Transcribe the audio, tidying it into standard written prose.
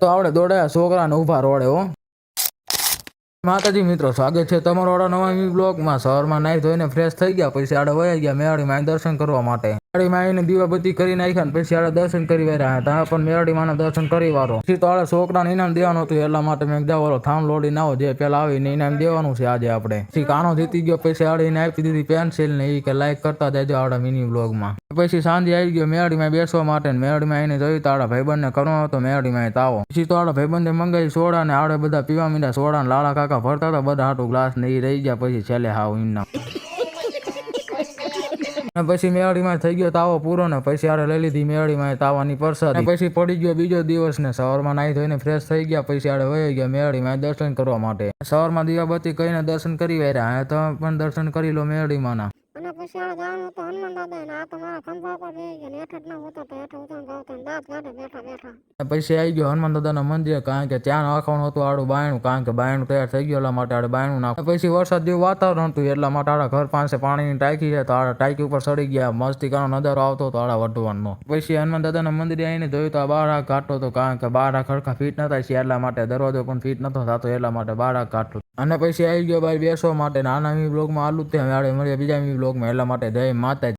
તો આપણે દોડાયા છોકરાને ઊભા રોડે હો. માતાજી મિત્રો, સ્વાગત છે તમારો નવા બ્લોગમાં. સવારમાં નાહી ધોઈને ફ્રેશ થઈ ગયા, પછી આડે વયા ગયા મેરડી માં દર્શન કરવા માટે. મેરડી માં આવીને દીવાબત્તી કરી નાખ્યા ને પછી આડે દર્શન કરી રહ્યા હતા. પણ મેરડી માં દર્શન કરી વારો પછી તો આડે છોકરાને ઇનામ દેવાનું હતું, એટલા માટે મેં કીધું થામ લોડી ના જે પેલા આવીને ઇનામ દેવાનું છે આજે આપણે. પછી કાનો જીતી ગયો, પછી આડીને આપી દીધી પેન્સિલ ને એ કે લાઈક કરતા જજો આવડા મિની બ્લોગમાં. પછી સાંજે આવી ગયો મેરડી માં બેસવા માટે. મેરડી માં આવીને જોયું તો આડા ભાઈબંધ ને કરવાનો હતો મેરડી માં તાવો. પછી તો આડા ભાઈબંધે મંગાવી સોડા ને આડે બધા પીવા મીંડા સોડા ને લાડા કાકા ભરતા હતા બધા હાટું ગ્લાસ ને એ રહી ગયા. પછી છેલ્લે હાવ ઇનામ પછી મેરડીમાં થઈ ગયો તાવો પૂરો ને પછી આડે લઈ લીધી મેરડીમાં તાવાની પ્રસાદી. પછી પડી ગયો બીજો દિવસ ને સવારમાં નાહી ધોઈને ફ્રેશ થઈ ગયા. પછી આડે વહી ગયા મેરડીમાં દર્શન કરવા માટે. સવારમાં દીવાબત્તી કરીને દર્શન કરી આવ્યા. તમે પણ દર્શન કરી લો મેરડીમાંના. અને પછી આ જવાનું તો હનુમાન દાદા ને આ તો મારા ખંભા પર બેસી ગયા, હેઠ ના હોતો તો હેઠ ઉતરણ ગાવતા દાંત કાઢે બેઠા બેઠા. પછી આવી ગયો હનુમાન દાદાના મંદિર, કારણ કે ત્યાં નાખવાનું હતું આડું બાયણું, કારણ કે બાયણું તૈયાર થઈ ગયું એટલા માટે આડે બાયણું નાખ. પછી વરસાદ જેવું વાતાવરણ હતું એટલા માટે આડા ઘર પાસે પાણીની ટાંકી છે તો આડા ટાંકી ઉપર ચડી ગયા. મસ્તી કરવાનો નજારો આવતો હતો આડા વઢવાનો. પછી હનુમાન દાદાના મંદિરે આવીને જોયું તો આ બાર કાઢતો હતો, કારણ કે બાર ખડકા ફીટ નતા છે એટલા માટે. દરવાજો પણ ફીટ નતો થતો એટલા માટે બાર કાઢતો. અને પછી આવી ગયો ભાઈ બેસવા માટે. નાના બ્લોગમાં આલું જ મળીએ બીજા બ્લોગમાં, એટલા માટે જય માતાજી.